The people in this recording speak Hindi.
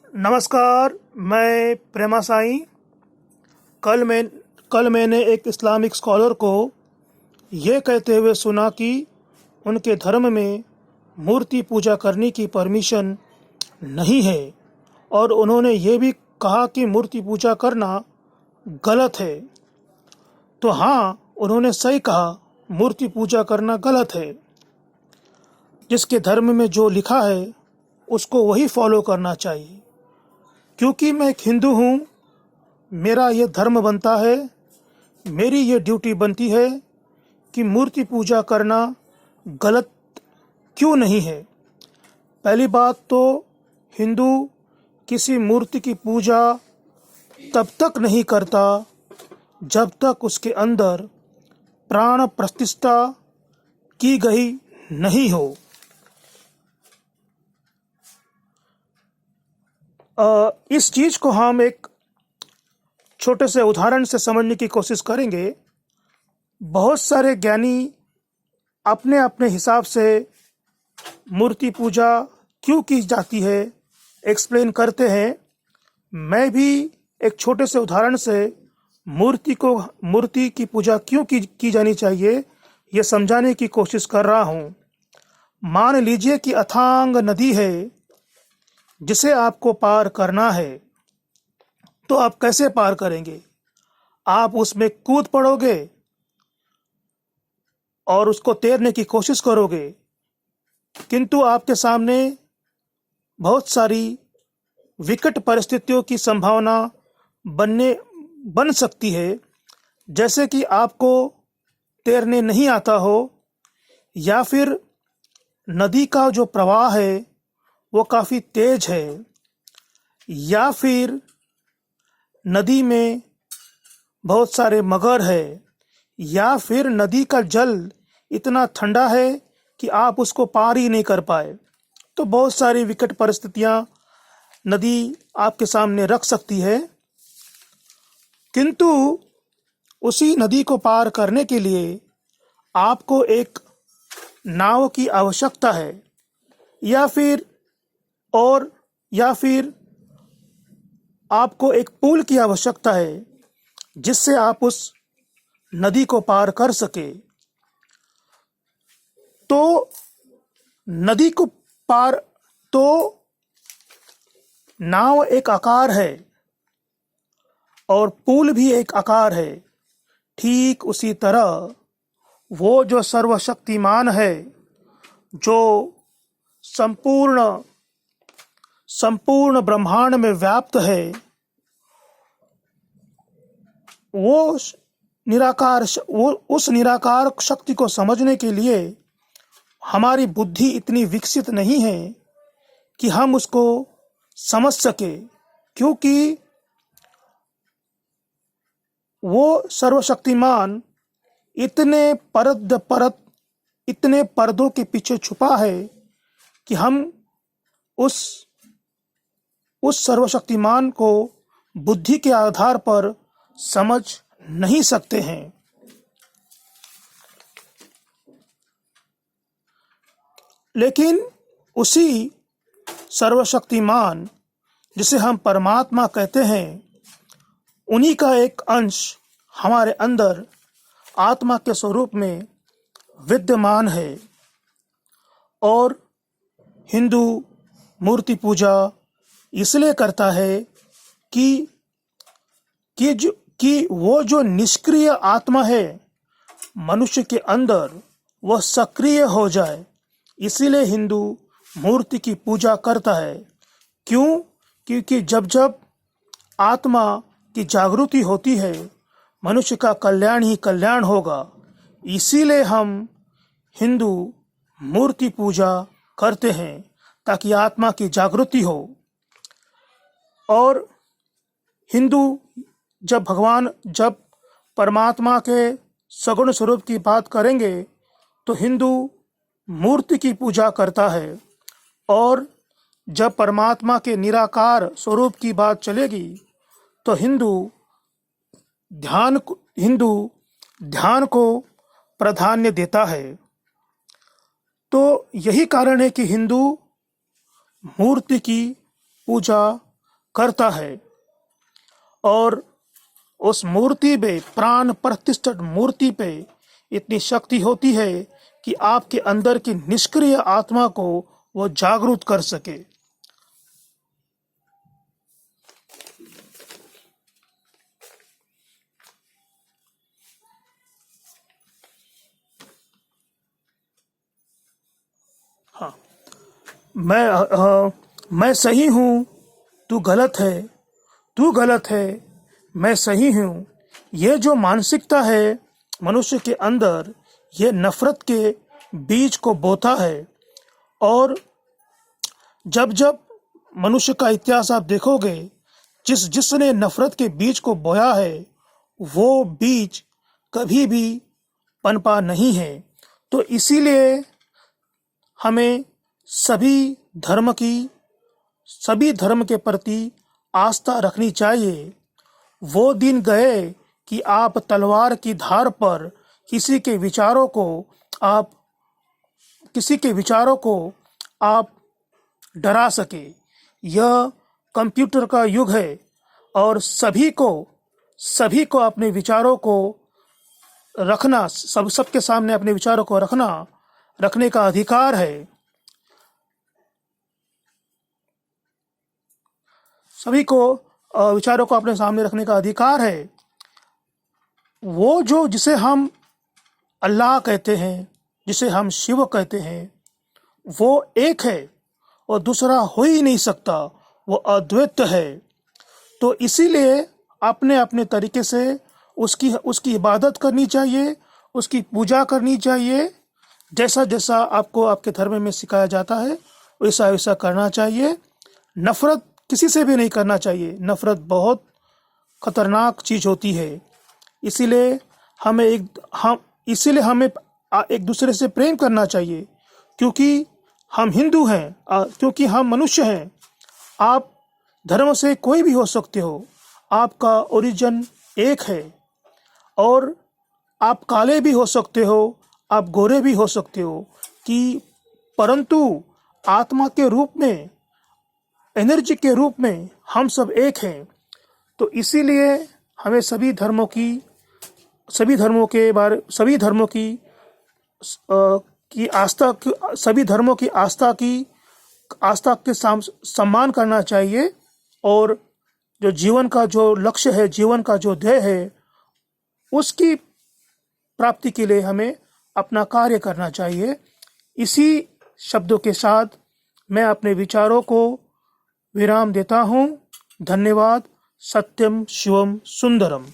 नमस्कार। मैं प्रेमा साईं। कल मैंने एक इस्लामिक स्कॉलर को ये कहते हुए सुना कि उनके धर्म में मूर्ति पूजा करने की परमिशन नहीं है, और उन्होंने ये भी कहा कि मूर्ति पूजा करना गलत है। तो हाँ, उन्होंने सही कहा, मूर्ति पूजा करना गलत है। जिसके धर्म में जो लिखा है उसको वही फॉलो करना चाहिए। क्योंकि मैं एक हिंदू हूँ, मेरा ये धर्म बनता है, मेरी ये ड्यूटी बनती है कि मूर्ति पूजा करना गलत क्यों नहीं है। पहली बात तो हिंदू किसी मूर्ति की पूजा तब तक नहीं करता जब तक उसके अंदर प्राण प्रतिष्ठा की गई नहीं हो। इस चीज को हम एक छोटे से उदाहरण से समझने की कोशिश करेंगे। बहुत सारे ज्ञानी अपने अपने हिसाब से मूर्ति पूजा क्यों की जाती है एक्सप्लेन करते हैं। मैं भी एक छोटे से उदाहरण से मूर्ति की पूजा क्यों की जानी चाहिए ये समझाने की कोशिश कर रहा हूँ। मान लीजिए कि अथांग नदी है जिसे आपको पार करना है, तो आप कैसे पार करेंगे? आप उसमें कूद पड़ोगे और उसको तैरने की कोशिश करोगे, किंतु आपके सामने बहुत सारी विकट परिस्थितियों की संभावना बन सकती है। जैसे कि आपको तैरने नहीं आता हो, या फिर नदी का जो प्रवाह है वो काफ़ी तेज है, या फिर नदी में बहुत सारे मगर है, या फिर नदी का जल इतना ठंडा है कि आप उसको पार ही नहीं कर पाए। तो बहुत सारी विकट परिस्थितियां नदी आपके सामने रख सकती है। किंतु उसी नदी को पार करने के लिए आपको एक नाव की आवश्यकता है, या फिर आपको एक पुल की आवश्यकता है जिससे आप उस नदी को पार कर सके। तो नदी को पार, तो नाव एक आकार है और पुल भी एक आकार है। ठीक उसी तरह वो जो सर्वशक्तिमान है, जो संपूर्ण ब्रह्मांड में व्याप्त है, उस निराकार शक्ति को समझने के लिए हमारी बुद्धि इतनी विकसित नहीं है कि हम उसको समझ सके। क्योंकि वो सर्वशक्तिमान इतने इतने पर्दों के पीछे छुपा है कि हम उस सर्वशक्तिमान को बुद्धि के आधार पर समझ नहीं सकते हैं। लेकिन उसी सर्वशक्तिमान जिसे हम परमात्मा कहते हैं, उन्हीं का एक अंश हमारे अंदर आत्मा के स्वरूप में विद्यमान है। और हिंदू मूर्ति पूजा इसलिए करता है कि वो जो निष्क्रिय आत्मा है मनुष्य के अंदर, वह सक्रिय हो जाए। इसीलिए हिंदू मूर्ति की पूजा करता है। क्यों? क्योंकि जब आत्मा की जागृति होती है, मनुष्य का कल्याण ही कल्याण होगा। इसीलिए हम हिंदू मूर्ति पूजा करते हैं, ताकि आत्मा की जागृति हो। और हिंदू जब परमात्मा के सगुण स्वरूप की बात करेंगे तो हिंदू मूर्ति की पूजा करता है, और जब परमात्मा के निराकार स्वरूप की बात चलेगी तो हिंदू ध्यान को प्राधान्य देता है। तो यही कारण है कि हिंदू मूर्ति की पूजा करता है। और उस मूर्ति पे, प्राण प्रतिष्ठित मूर्ति पे इतनी शक्ति होती है कि आपके अंदर की निष्क्रिय आत्मा को वो जागरूक कर सके। हाँ, मैं सही हूँ, तू गलत है, तू गलत है, मैं सही हूँ। ये जो मानसिकता है मनुष्य के अंदर, ये नफरत के बीज को बोता है। और जब जब मनुष्य का इतिहास आप देखोगे, जिसने नफरत के बीज को बोया है, वो बीज कभी भी पनपा नहीं है। तो इसीलिए हमें सभी धर्म के प्रति आस्था रखनी चाहिए। वो दिन गए कि आप तलवार की धार पर किसी के विचारों को आप डरा सके। यह कंप्यूटर का युग है और सभी को अपने विचारों को रखना, सबके सामने अपने विचारों को रखने का अधिकार है। सभी को विचारों को अपने सामने रखने का अधिकार है। वो जिसे हम अल्लाह कहते हैं, जिसे हम शिव कहते हैं, वो एक है और दूसरा हो ही नहीं सकता, वो अद्वैत है। तो इसीलिए अपने अपने तरीके से उसकी इबादत करनी चाहिए, उसकी पूजा करनी चाहिए। जैसा जैसा आपको आपके धर्म में सिखाया जाता है वैसा वैसा करना चाहिए। नफरत किसी से भी नहीं करना चाहिए। नफरत बहुत खतरनाक चीज होती है। इसीलिए हमें एक दूसरे से प्रेम करना चाहिए, क्योंकि हम हिंदू हैं, क्योंकि हम मनुष्य हैं। आप धर्म से कोई भी हो सकते हो, आपका ओरिजिन एक है। और आप काले भी हो सकते हो, आप गोरे भी हो सकते हो, परंतु आत्मा के रूप में, एनर्जी के रूप में हम सब एक हैं। तो इसीलिए हमें सभी धर्मों की आस्था के सम्मान करना चाहिए। और जो जीवन का जो लक्ष्य है, जीवन का जो ध्येय है, उसकी प्राप्ति के लिए हमें अपना कार्य करना चाहिए। इसी शब्दों के साथ मैं अपने विचारों को विराम देता हूँ। धन्यवाद। सत्यम शिवम सुंदरम।